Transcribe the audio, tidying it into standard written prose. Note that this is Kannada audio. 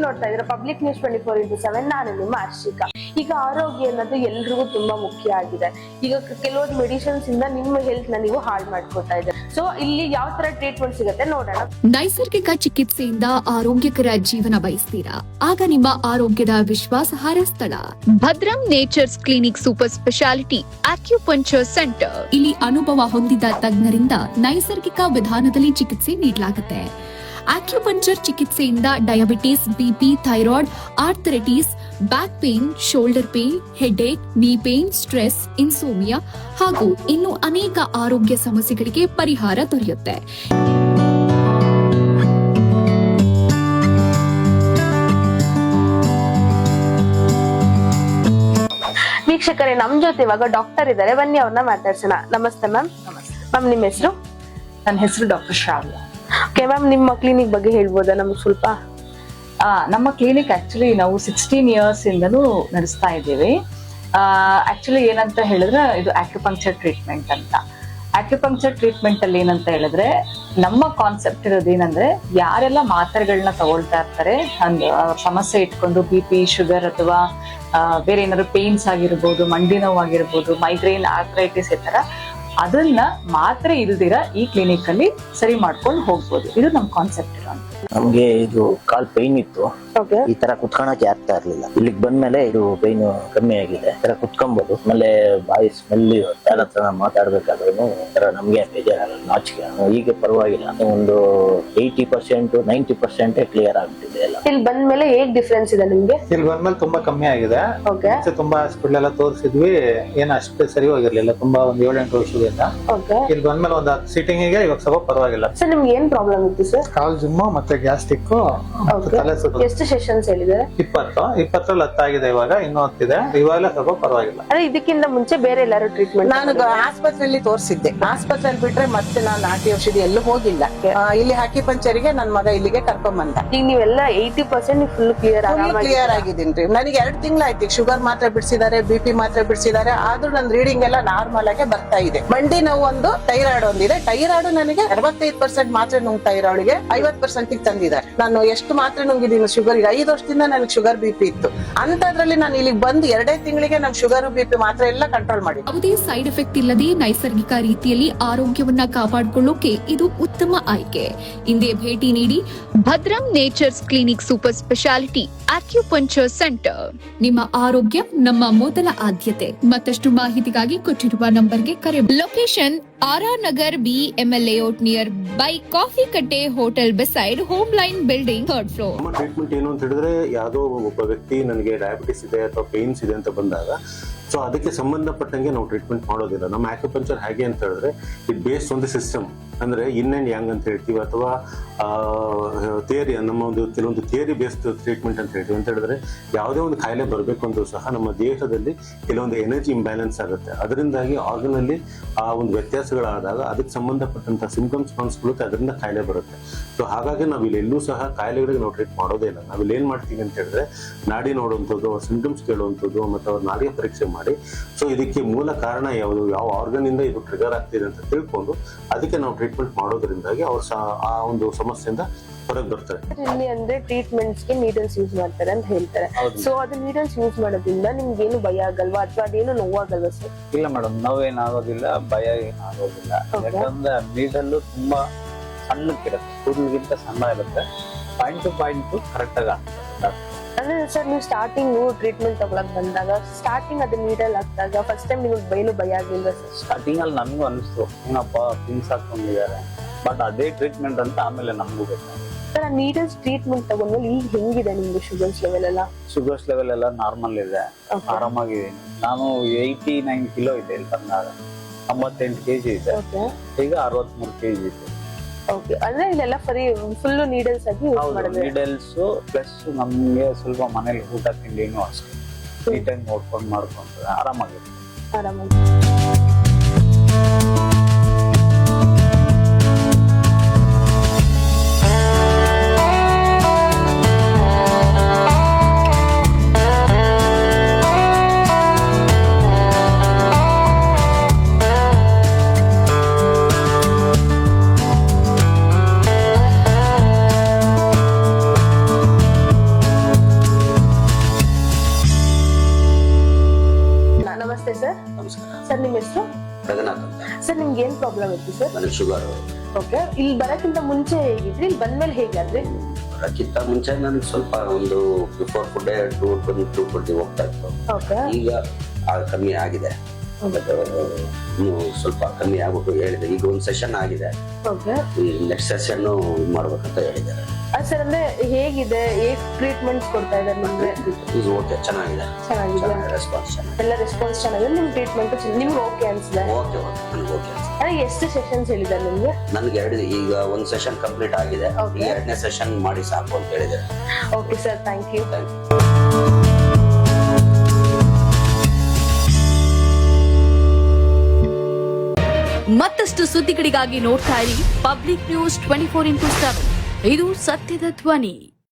ನೋಡ್ತಾ ಇದ್ರೆ ಪಬ್ಲಿಕ್ ನ್ಯೂಸ್ 24x7. ನಾನು ನಿಮ್ಮ ಹರ್ಷಿಕಾ. ಈಗ ಆರೋಗ್ಯ ಅನ್ನೋದು ಎಲ್ರಿಗೂ ತುಂಬಾ ಮುಖ್ಯ ಆಗಿದೆ. ಈಗ ಕೆಲವೊಂದು ಮೆಡಿಸಿನ್ಸ್ ಇಂದ ನಿಮ್ಮ ಹೆಲ್ತ್ ನ ನೀವು ಹಾಳು ಮಾಡ್ಕೊತಾ ಇದ್ದಾರೆ. ಸೊ ಇಲ್ಲಿ ಯಾವ ತರ ಟ್ರೀಟ್ಮೆಂಟ್ ಸಿಗುತ್ತೆ ನೋಡೋಣ. ನೈಸರ್ಗಿಕ ಚಿಕಿತ್ಸೆಯಿಂದ ಆರೋಗ್ಯಕರ ಜೀವನ ಬಯಸ್ತೀರಾ? ಆಗ ನಿಮ್ಮ ಆರೋಗ್ಯದ ವಿಶ್ವಾಸಾರ್ಹ ಸ್ಥಳ Bhadram nature's clinic super speciality acupuncture centre. ಇಲ್ಲಿ ಅನುಭವ ಹೊಂದಿದ ತಜ್ಞರಿಂದ ನೈಸರ್ಗಿಕ ವಿಧಾನದಲ್ಲಿ ಚಿಕಿತ್ಸೆ ನೀಡಲಾಗುತ್ತೆ. ಆಕ್ಯುಪಂಕ್ಚರ್ ಚಿಕಿತ್ಸೆಯಿಂದ diabetes, BP, thyroid, arthritis, back pain, shoulder pain, headache, knee pain, stress, insomnia ಹಾಗೂ ಇನ್ನು ಅನೇಕ ಆರೋಗ್ಯ ಸಮಸ್ಯೆಗಳಿಗೆ ಪರಿಹಾರ ದೊರೆಯುತ್ತೆ. ವೀಕ್ಷಕರೇ, ನಮ್ ಜೊತೆ ಇವಾಗ ಡಾಕ್ಟರ್ ಇದ್ದಾರೆ. ಬನ್ನಿ ಅವ್ರನ್ನ ಮಾತಾಡ್ಸೋಣ. ನಮಸ್ತೆ ಮ್ಯಾಮ್. ಮ್ಯಾಮ್, ನಿಮ್ಮ ಹೆಸರು? ನನ್ನ ಹೆಸರು ಡಾಕ್ಟರ್ ಶ್ರಾವ್ಯ. ಓಕೆ ಮ್ಯಾಮ್, ನಿಮ್ಮ ಕ್ಲಿನಿಕ್ ಬಗ್ಗೆ ಹೇಳ್ಬೋದಾ ನಮ್ಗೆ ಸ್ವಲ್ಪ? ನಮ್ಮ ಕ್ಲಿನಿಕ್ ಆಕ್ಚುಲಿ ನಾವು 16 years ಇಂದನೂ ನಡೆಸ್ತಾ ಇದ್ದೀವಿ. ಆಕ್ಚುಲಿ ಏನಂತ ಹೇಳಿದ್ರೆ ಇದು ಆಕ್ಯುಪಂಕ್ಚರ್ ಟ್ರೀಟ್ಮೆಂಟ್ ಅಂತ. ಆಕ್ಯುಪಂಕ್ಚರ್ ಟ್ರೀಟ್ಮೆಂಟ್ ಅಲ್ಲಿ ಏನಂತ ಹೇಳಿದ್ರೆ ನಮ್ಮ ಕಾನ್ಸೆಪ್ಟ್ ಇರೋದೇನಂದ್ರೆ, ಯಾರೆಲ್ಲ ಮಾತ್ರೆಗಳನ್ನ ತಗೊಳ್ತಾ ಇರ್ತಾರೆ ಸಮಸ್ಯೆ ಇಟ್ಕೊಂಡು BP, ಶುಗರ್ ಅಥವಾ ಬೇರೆ ಏನಾದ್ರು ಪೇನ್ಸ್ ಆಗಿರ್ಬೋದು, ಮಂಡಿ ನೋವು ಆಗಿರ್ಬೋದು, ಮೈಗ್ರೇನ್, ಆರ್ಥರೈಟಿಸ್ ಈ ತರ, ಅದನ್ನ ಮಾತ್ರೆ ಇಲ್ದಿರ ಈ ಕ್ಲಿನಿಕ್ ಅಲ್ಲಿ ಸರಿ ಮಾಡ್ಕೊಂಡು ಹೋಗ್ಬೋದು. ಇದು ನಮ್ ಕಾನ್ಸೆಪ್ಟ್ ಇರೋ. ನಮ್ಗೆ ಇದು ಕಾಲ್ ಪೈನ್ ಇತ್ತು, ಈ ತರ ಕುತ್ಕೊಳಕ್ಕೆ ಆಗ್ತಾ ಇರ್ಲಿಲ್ಲ. ಇಲ್ಲಿಗೆ ಬಂದ್ಮೇಲೆ ಇದು ಪೈನ್ ಕಮ್ಮಿ ಆಗಿದೆ. ಈ ತರ ಕುತ್ಕೊಬಹುದು. ಆಮೇಲೆ ಬಾಯಿ ಸ್ಮೆಲ್ ಯಾರ ಹತ್ರ ಮಾತಾಡ್ಬೇಕಾದ್ರೂ ತರ ನಮ್ಗೆ ಬೇಜಾರಾಗಲ್ಲ, ನಾಚಿಕೆ. ಈಗ ಪರವಾಗಿಲ್ಲ, ಒಂದು 80% 90% ಕ್ಲಿಯರ್ ಆಗ್ಬಿಟ್ಟಿದೆ ಎಲ್ಲ. ಇಲ್ಲಿ ಬಂದ್ಮೇಲೆ ಹೇಗ್ ಡಿಫ್ರೆನ್ಸ್ ಇದೆ ನಿಮ್ಗೆ? ಇಲ್ಲಿ ಬಂದ್ಮೇಲೆ ತುಂಬಾ ಕಮ್ಮಿ ಆಗಿದೆ. ತುಂಬಾ ಹಾಸ್ಪಿಟಲ್ ಎಲ್ಲ ತೋರಿಸಿದ್ವಿ, ಏನ್ ಅಷ್ಟೇ ಸರಿ ಹೋಗಿರ್ಲಿಲ್ಲ. ತುಂಬಾ ಒಂದ್ 7-8 ವರ್ಷದಿಂದ ಇಲ್ಲಿ ಬಂದ್ಮೇಲೆ ಒಂದು ಸೀಟಿಂಗ್ ಗೆ ಇವಾಗ ಸ್ವಲ್ಪ ಪರವಾಗಿಲ್ಲ. ಸರ್, ನಿಮ್ಗೆ ಏನ್ ಪ್ರಾಬ್ಲಮ್ ಇತ್ತು ಸರ್? ಕಾಲ್ ಜುಮ್ಮು ಮತ್ತೆ ಗ್ಯಾಸ್ಟ್ರಿಕ್, ತಲೆ ಸುತ್ತ. ಎಷ್ಟು ಸೆಷನ್ಸ್ ಹೇಳಿದ್ದಾರೆ? 20 10 ಇವಾಗ ಇನ್ನೂ ಹತ್ತಿದೆ. ಇವಾಗಲೇ ಸ್ವಲ್ಪ ಪರವಾಗಿಲ್ಲ. ಅದೇ ಇದಕ್ಕಿಂತ ಮುಂಚೆ ಬೇರೆ ಎಲ್ಲಾರು ಟ್ರೀಟ್ಮೆಂಟ್? ನಾನು ಆಸ್ಪತ್ರೆಯಲ್ಲಿ ತೋರಿಸಿದ್ದೆ. ಆಸ್ಪತ್ರೆಯಲ್ಲಿ ಬಿಟ್ರೆ ಮತ್ತೆ ನಾನು ನಾಟಿ ಔಷಧಿ ಎಲ್ಲೂ ಹೋಗಿಲ್ಲ. ಇಲ್ಲಿ ಆಕ್ಯುಪಂಕ್ಚರಿಗೆ ನನ್ನ ಮಗ ಇಲ್ಲಿಗೆ ಕರ್ಕೊಂಡ್ ಬಂದ. ಈಗ ನೀವೆಲ್ಲ 80% ಫುಲ್ ಕ್ಲಿಯರ್ ಆಗಿದ್ದೀನಿ. ನನಗೆ 2 ತಿಂಗಳಾಯ್ತು. ಶುಗರ್ ಮಾತ್ರೆ ಬಿಡಿಸಿದ್ದಾರೆ, BP ಮಾತ್ರೆ ಬಿಡಿಸಿದ್ದಾರೆ. ಆದ್ರೂ ನನ್ನ ರೀಡಿಂಗ್ ಎಲ್ಲ ನಾರ್ಮಲ್ ಆಗಿ ಬರ್ತಾ ಇದೆ. ಮಂಡಿ ನೋವು ಒಂದು, ಥೈರಾಯ್ಡ್ ಒಂದಿದೆ. ಥೈರಾಯ್ಡ್ ನನಗೆ 65% ಮಾತ್ರೆ ನುಂಗ್ ಥೈರಾಯ್ಡ್ಗೆ 50% ತಂದಿದ್ದಾರೆ. ನಾನು ಎಷ್ಟು ಮಾತ್ರೆ ನುಂಗಿದ್ದೀನಿ ಶುಗರ್. 5 ವರ್ಷದಿಂದ ನನಗೆ ಶುಗರ್ BP ಇತ್ತು. ಅಂತದ್ರಲ್ಲಿ ನಾನು ಇಲ್ಲಿಗೆ ಬಂದು 2 ತಿಂಗಳಿಗೆ ನಾನು ಶುಗರ್ BP ಮಾತ್ರೆ ಎಲ್ಲ ಕಂಟ್ರೋಲ್ ಮಾಡಿ. ಯಾವುದೇ ಸೈಡ್ ಎಫೆಕ್ಟ್ ಇಲ್ಲದೆ ನೈಸರ್ಗಿಕ ರೀತಿಯಲ್ಲಿ ಆರೋಗ್ಯವನ್ನ ಕಾಪಾಡಿಕೊಳ್ಳೋಕೆ ಇದು ಉತ್ತಮ ಆಯ್ಕೆ. ಹಿಂದೆ ಭೇಟಿ ನೀಡಿ Bhadram nature's clinic super speciality acupuncture centre. ನಿಮ್ಮ ಆರೋಗ್ಯ ನಮ್ಮ ಮೊದಲ ಆದ್ಯತೆ. ಮತ್ತಷ್ಟು ಮಾಹಿತಿಗಾಗಿ ಕೊಟ್ಟಿರುವ ನಂಬರ್ಗೆ ಕರೆ. Location RR Nagar BML layout nearby coffee Katte hotel beside home line building, 3rd floor. ನಮ್ಮ ಟ್ರೀಟ್ಮೆಂಟ್ ಏನು ಅಂತ ಹೇಳಿದ್ರೆ, ಯಾವುದೋ ಒಬ್ಬ ವ್ಯಕ್ತಿ ನನಗೆ ಡಯಾಬಿಟಿಸ್ ಇದೆ ಅಥವಾ ಪೇನ್ಸ್ ಇದೆ ಅಂತ ಬಂದಾಗ, ಸೊ ಅದಕ್ಕೆ ಸಂಬಂಧಪಟ್ಟಂಗೆ ನಾವು ಟ್ರೀಟ್ಮೆಂಟ್ ಮಾಡೋದಿಲ್ಲ. ನಮ್ಮ ಆಕ್ಯುಪಂಕ್ಚರ್ ಹೇಗೆ ಅಂತ ಹೇಳಿದ್ರೆ, it based on the system. ಅಂದ್ರೆ ಇನ್ ಅಂಡ್ ಯಾಂಗ್ ಅಂತ ಹೇಳ್ತೀವಿ, ಅಥವಾ ಥಿಯರಿ, ನಮ್ಮ ಒಂದು ಕೆಲವೊಂದು ಥಿಯರಿ ಬೇಸ್ಡ್ ಟ್ರೀಟ್ಮೆಂಟ್ ಅಂತ ಹೇಳ್ತೀವಿ. ಅಂತ ಹೇಳಿದ್ರೆ ಯಾವುದೇ ಒಂದು ಕಾಯಿಲೆ ಬರಬೇಕು ಅಂದ್ರೂ ಸಹ ನಮ್ಮ ದೇಹದಲ್ಲಿ ಕೆಲವೊಂದು ಎನರ್ಜಿ ಇಂಬ್ಯಾಲೆನ್ಸ್ ಆಗುತ್ತೆ. ಅದರಿಂದಾಗಿ ಆರ್ಗನ್ ಅಲ್ಲಿ ಆ ಒಂದು ವ್ಯತ್ಯಾಸಗಳಾದಾಗ ಅದಕ್ಕೆ ಸಂಬಂಧಪಟ್ಟಂತ ಸಿಂಪ್ಟಮ್ಸ್ ಕಾಣಿಸ್ಕೊಳ್ಳುತ್ತೆ, ಅದರಿಂದ ಕಾಯಿಲೆ ಬರುತ್ತೆ. ಸೊ ಹಾಗಾಗಿ ನಾವು ಇಲ್ಲಿ ಎಲ್ಲೂ ಸಹ ಕಾಯಿಲೆಗಳಿಗೆ ನಾವು ಟ್ರೀಟ್ ಮಾಡೋದೇ ಇಲ್ಲ. ನಾವಿಲ್ಲಿ ಏನ್ ಮಾಡ್ತೀವಿ ಅಂತ ಹೇಳಿದ್ರೆ, ನಾಡಿ ನೋಡುವಂಥದ್ದು, ಸಿಂಪ್ಟಮ್ಸ್ ಕೇಳುವಂಥದ್ದು, ಮತ್ತು ಅವ್ರ ನಾಡಿಯ ಪರೀಕ್ಷೆ ಮಾಡಿ, ಸೊ ಇದಕ್ಕೆ ಮೂಲ ಕಾರಣ ಯಾವುದು, ಯಾವ ಆರ್ಗನ್ ಇಂದ ಇದು ಟ್ರಿಗರ್ ಆಗ್ತಿದೆ ಅಂತ ತಿಳ್ಕೊಂಡು ಅದಕ್ಕೆ ನಾವು ಟ್ರೀಟ್ಮೆಂಟ್ ಮಾಡೋದ್ರಿಂದಾಗಿ ಅವ್ರು ಆ ಒಂದು ಸಮಸ್ಯೆಯಿಂದ ಹೊರಗೆ ಬರ್ತಾರೆ. ಇಲ್ಲಿ ಅಂದ್ರೆ ಟ್ರೀಟ್ಮೆಂಟ್ಸ್ ಗೆ ನೀಡಲ್ಸ್ ಯೂಸ್ ಮಾಡ್ತಾರೆ ಅಂತ ಹೇಳ್ತಾರೆ. ಸೊ ಅದು ನೀಡಲ್ಸ್ ಯೂಸ್ ಮಾಡೋದ್ರಿಂದ ನಿಮ್ಗೆ ಏನು ಭಯ ಆಗಲ್ವಾ, ಅಥವಾ ಅದೇನು ನೋವಾಗಲ್ವಾ ಸರ್? ಇಲ್ಲ ಮೇಡಮ್, ನೋವೇನಾಗೋದಿಲ್ಲ, ಭಯ ಏನಾಗೋದಿಲ್ಲ. ಯಾಕಂದ್ರೆ ನೀಡಲ್ಲು ತುಂಬಾ ಸಣ್ಣಕ್ಕಿರುತ್ತೆ, ಕೂದಲಿಗಿಂತ ಸಣ್ಣ ಇರುತ್ತೆ. ಪಾಯಿಂಟ್ ಟು ಪಾಯಿಂಟ್ ಕರೆಕ್ಟ್ ಆಗಿ ಆಗ್ತದೆ. ಅಂದ್ರೆ ಸರ್, ನೀವು ಸ್ಟಾರ್ಟಿಂಗ್ ಟ್ರೀಟ್ಮೆಂಟ್ ತಗೊಳಕ್ ಬಂದಾಗ, ಸ್ಟಾರ್ಟಿಂಗ್ ಅದು ನೀಡಲ್ ಹಾಕಿದಾಗ ಫಸ್ಟ್ ಟೈಮ್ ನಿಮಗೆ ಏನು ಭಯ ಆಗಿಲ್ವಾ ಸರ್? ಸ್ಟಾರ್ಟಿಂಗ್ ಅಲ್ಲಿ ನನ್ಗೂ ಅನಿಸ್ತು, ಏನಪ್ಪ ಪಿನ್ಸ್ ಹಾಕೊಂಡಿದ್ದಾರೆ, ಬಟ್ ಅದೇ ಟ್ರೀಟ್ಮೆಂಟ್ ಅಂತ ಆಮೇಲೆ ನಮಗೂ ಬೇಕು. ಸರ್, ಆ ನೀಡಲ್ಸ್ ಟ್ರೀಟ್ಮೆಂಟ್ ತಗೊಂಡ್ಮೇಲೆ ಈಗ ಹೆಂಗಿದೆ ನಿಮ್ಗೆ ಶುಗರ್ಸ್ ಲೆವೆಲ್ ಎಲ್ಲ? ಶುಗರ್ಸ್ ಲೆವೆಲ್ ಎಲ್ಲ ನಾರ್ಮಲ್ ಇದೆ, ಆರಾಮಾಗಿದ್ದೀನಿ. ನಾನು 89 ಕಿಲೋ ಇದೆ ಇಲ್ಲಿ ಬಂದಾಗ, 98 kg ಇದೆ. ಈಗ 63 kg ಇದೆ. ಓಕೆ, ಅಂದ್ರೆ ಇಲ್ಲೆಲ್ಲ ಫುಲ್ ನೀಡಲ್ಸ್ ಆಗಿ ಯೂಸ್ ಮಾಡೋದು? ನೀಡಲ್ಸ್ ಪ್ಲಸ್ ನಮ್ಗೆ ಸ್ವಲ್ಪ ಮನೇಲಿ ಊಟ ತಿಂಡಿನೂ ಅಷ್ಟೇ ನೀಟಾಗಿ ನೋಡ್ಕೊಂಡು ಮಾಡ್ಕೊಂಡು ಆರಾಮಾಗಿದೆ. ನಿಮ್ಮ ಹೆಸರು? ರಘುನಾಥ್ ಅಂತ. ಸರ್ ನಿಮ್ಗೆ ಏನ್ ಪ್ರಾಬ್ಲಮ್ ಇತ್ತು ಸರ್? ನನಗೆ ಶುಗರ್. ಓಕೆ, ಇಲ್ಲಿ ಬರಕ್ಕಿಂತ ಮುಂಚೆ ಹೇಗಿದ್ರಿ, ಇಲ್ಲಿ ಬಂದ್ಮೇಲೆ ಹೇಗಾದ್ರಿ? ಬರಕ್ಕಿಂತ ಮುಂಚೆ ನನಗೆ ಸ್ವಲ್ಪ ಒಂದು ಬಿಫೋರ್ ಫುಡ್ 220 ಹೋಗ್ತಾ ಇತ್ತು. ಓಕೆ, ಈಗ ಕಮ್ಮಿ ಆಗಿದೆ. ನೀವು ಸ್ವಲ್ಪ ಕಮ್ಮಿ ಆಗ್ಬಿಟ್ಟು ಹೇಳಿದೆ. ಈಗ ಒಂದು ಸೆಷನ್ ಆಗಿದೆ, ಓಕೆ. ಈ ನೆಕ್ಸ್ಟ್ ಸೆಷನ್ ಮಾಡ್ಬೇಕಂತ ಹೇಳಿದ್ದಾರೆ. ಸರ್ ಅಂದ್ರೆ ಹೇಗಿದೆ, ಹೇಗ್ ಟ್ರೀಟ್ಮೆಂಟ್ಸ್ ಕೊಡ್ತಾ ಇದ್ದಾರೆ ನಿಮ್ಗೆ? ಇದು ಓಕೆ, ಚೆನ್ನಾಗಿದೆ. ಚೆನ್ನಾಗಿದೆ, ರೆಸ್ಪಾನ್ಸ್ ಚೆನ್ನಾಗಿದೆ. ಎಲ್ಲ ರೆಸ್ಪಾನ್ಸ್ ಚೆನ್ನಾಗಿದೆ, ನಿಮ್ ಟ್ರೀಟ್ಮೆಂಟ್ ನಿಮ್ಗೆ ಓಕೆ ಅನ್ಸಿದೆ? ಓಕೆ, ನನಗೆ ಓಕೆ. ಅದೇ ಎಷ್ಟು ಸೆಷನ್ಸ್ ಹೇಳಿದ್ದಾರೆ ನಿಮ್ಗೆ? ನನಗೆ ಈಗ ಒಂದು ಸೆಷನ್ ಕಂಪ್ಲೀಟ್ ಆಗಿದೆ. Okay. ಈಗ 2ನೇ ಸೆಷನ್ ಮಾಡಿ ಸಾಕು ಅಂತ ಹೇಳಿದ್ದಾರೆ. Okay sir, thank you. ಮತ್ತಷ್ಟು ಸುದ್ದಿಗಳಿಗಾಗಿ ನೋಡ್ತಾ ಇರಿ ಪಬ್ಲಿಕ್ ನ್ಯೂಸ್ 24x7. ಇದು ಸತ್ಯದ ಧ್ವನಿ.